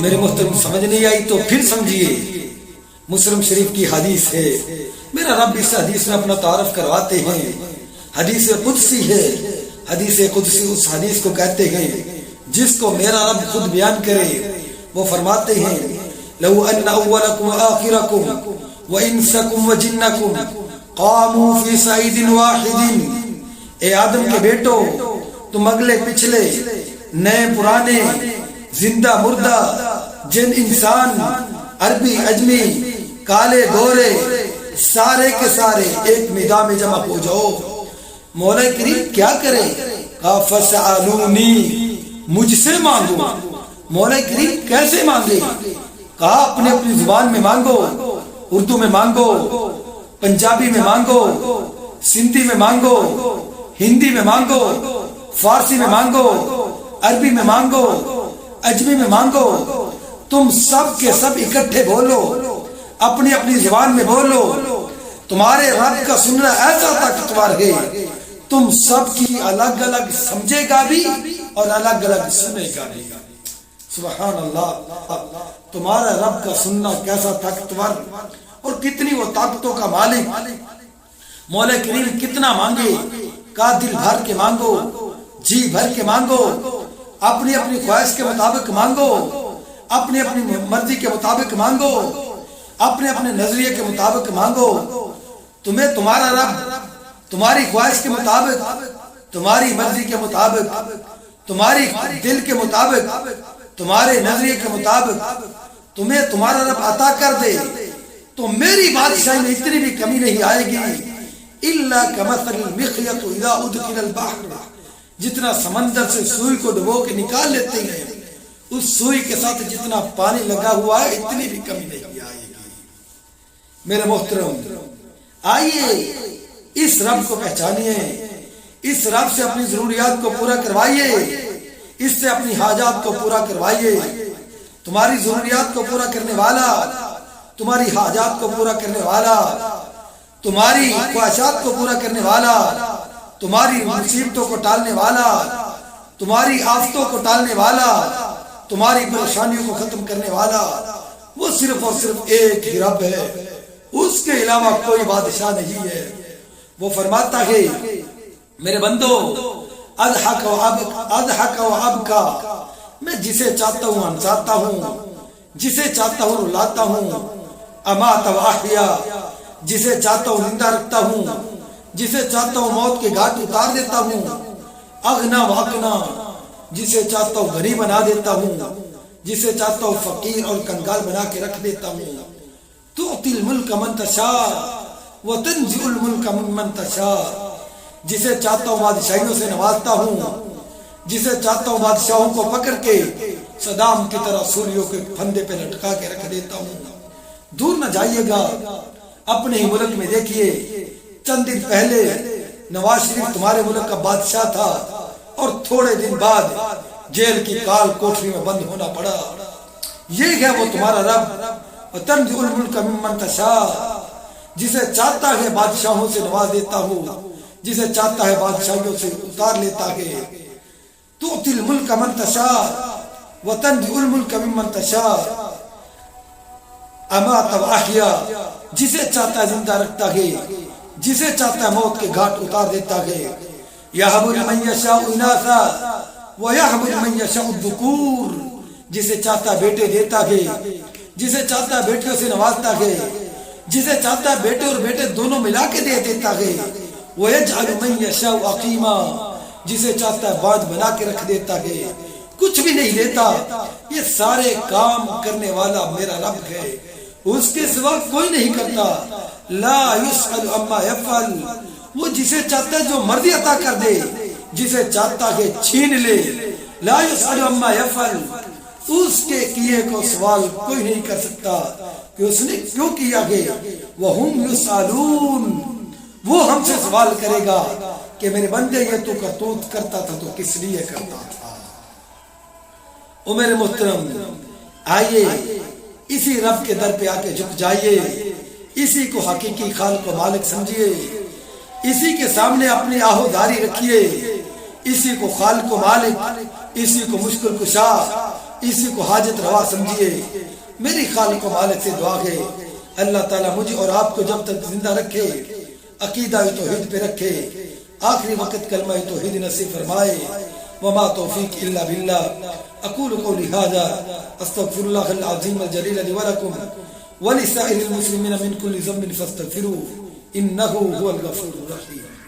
میرے محترم سمجھ نہیں آئی تو پھر سمجھیے، مسلم شریف کی حدیث ہے، میرا رب اس حدیث میں اپنا تعارف کرواتے ہیں، حدیث قدسی ہے، حدیث قدسی اس حدیث کو کہتے ہیں جس کو میرا رب خود بیان کرے۔ وہ فرماتے ہیں لو ان اولکم آخرکم وانسکم وجنکم قاموا فی صعید واحد، اے آدم کے بیٹو، تم اگلے پچھلے، نئے پرانے، زندہ مردہ، جن انسان، عربی اجمی، کالے گورے، سارے کے سارے ایک میدان میں جمع ہو جاؤ۔ مولا کریم کیا کرے؟ کہا فسألونی، مجھ سے مانگو۔ مولا کریم کیسے مانگے؟ کہا اپنی اپنی زبان میں مانگو، اردو میں مانگو، پنجابی میں مانگو، سندھی میں مانگو، ہندی میں مانگو، فارسی میں مانگو، عربی میں مانگو، اجمی میں مانگو، تم سب کے سب اکٹھے بولو، اپنی اپنی زبان میں بولو۔ تمہارے رب کا سننا ایسا طاقتور ہے، تم سب کی الگ الگ سمجھے گا بھی اور الگ الگ سنے گا بھی۔ سبحان اللہ، تمہارا رب کا سننا کیسا طاقتور اور کتنی وہ طاقتوں کا مالک۔ مولا کریم کتنا مانگے؟ کا دل بھر کے مانگو، جی بھر کے مانگو، اپنی اپنی خواہش کے مطابق مانگو، اپنی اپنی مرضی کے مطابق مانگو، اپنے اپنے نظریے کے مطابق مانگو۔ تمہیں تمہارا رب تمہاری خواہش کے مطابق، تمہاری مرضی کے مطابق، تمہاری دل کے مطابق، تمہارے نظریے کے مطابق تمہیں تمہارا رب عطا کر دے تو میری بادشاہی میں اتنی بھی کمی نہیں آئے گی۔ الا کمثل المخيط اذا ادخل البحر، جتنا سمندر سے سوئی کو ڈبو کے نکال لیتے ہیں، اس سوئی کے ساتھ جتنا پانی لگا ہوا ہے اتنی بھی کمی نہیں آئے گی۔ میرے محترم، آئیے اس رب کو پہچانیے، اس رب سے اپنی ضروریات کو پورا کروائیے، اس سے اپنی حاجات کو پورا کروائیے۔ تمہاری ضروریات کو پورا کرنے والا، تمہاری حاجات کو پورا کرنے والا، تمہاری خواہشات کو پورا کرنے والا، تمہاری مصیبتوں کو ٹالنے والا، تمہاری آفتوں کو ٹالنے والا، تمہاری پریشانیوں کو ختم کرنے والا، وہ صرف اور صرف ایک ہی رب ہے، اس کے علاوہ کوئی بادشاہ نہیں ہے۔ وہ فرماتا ہے میرے بندو، اضحک و ابکا، میں جسے چاہتا ہوں ہنساتا ہوں، جسے چاہتا ہوں رلاتا ہوں، امات و احیا، جسے چاہتا ہوں زندہ رکھتا ہوں، جسے چاہتا ہوں موت کے گھاٹ اتار دیتا ہوں، اغنا و اقنا، جسے چاہتا ہوں غریب بنا دیتا ہوں، جسے چاہتا ہوں فقیر اور کنگال بنا کے رکھ دیتا ہوں۔ تؤتی الملک من تشاء وتنزع الملک ممن تشاء، جسے چاہتا ہوں بادشاہیوں سے نوازتا ہوں، جسے چاہتا ہوں بادشاہوں کو پکڑ کے صدام کی طرح سوریوں کے پھندے پہ لٹکا کے رکھ دیتا ہوں۔ دور نہ جائیے گا، اپنے ہی ملک میں دیکھیے، چند دن پہلے نواز شریف تمہارے ملک کا بادشاہ تھا اور تھوڑے دن بعد جیل کی کال کوٹری میں بند ہونا پڑا۔ یہ ہے وہ تمہارا رب، وتنزع الملک ممن تشاء، جسے چاہتا ہے بادشاہوں سے نواز دیتا ہوں، جسے چاہتا ہے بادشاہیوں سے اتار لیتا ہے۔ تؤتی الملک من تشاء وتنزع الملک ممن تشاء، امات و احیا، جسے چاہتا ہے زندہ رکھتا ہے، جسے چاہتا ہے موت کے گھاٹ اتار دیتا ہے۔ یہب لمن یشاء اناثا ویہب لمن یشاء الذکور، جسے چاہتا ہے بیٹے دیتا ہے، جسے چاہتا ہے بیٹیوں سے نوازتا ہے، جسے چاہتا ہے بیٹے اور بیٹے دونوں ملا کے دے دیتا ہے۔ وَيَجْعَلُ مَن يَشَاءُ عَقِيمًا، جسے چاہتا ہے باز بنا کے رکھ دیتا ہے، کچھ بھی نہیں دیتا۔ یہ سارے کام کرنے والا میرا رب ہے، اس کے سوا کوئی نہیں کرتا۔ لا يسأل عما يفعل، وہ جسے چاہتا ہے جو مرضی عطا کر دے، جسے چاہتا ہے چھین لے۔ لا يسأل عما يفعل، اس کے کیے کو سوال کوئی نہیں کر سکتا کہ اس نے کیوں کیا ہے۔ وَهُمْ يُسْأَلُونَ، وہ ہم سے سوال کرے گا کہ میرے بندے یہ تو کرتوت کرتا تھا تو کس لیے کرتا تھا۔ او میرے محترم، آئیے اسی رب کے در پہ آ کے جھک جائیے، اسی کو حقیقی خالق و مالک سمجھیے، اسی کے سامنے اپنی آہوداری رکھیے، اسی کو خالق و مالک، اسی کو مشکل کشا، اسی کو حاجت روا سمجھیے۔ میری خالق و مالک سے دعا ہے اللہ تعالیٰ مجھے اور آپ کو جب تک زندہ رکھے عقیدہ توحید پہ رکھے، آخری وقت کلمہ توحید نصیب فرمائے۔ وما توفیق الا باللہ، اقول قولی ھذا استغفر اللہ العظیم الجلیل لی ولکم ولسائر المسلمین من کل ذنب فاستغفروه انہ هو الغفور الرحیم۔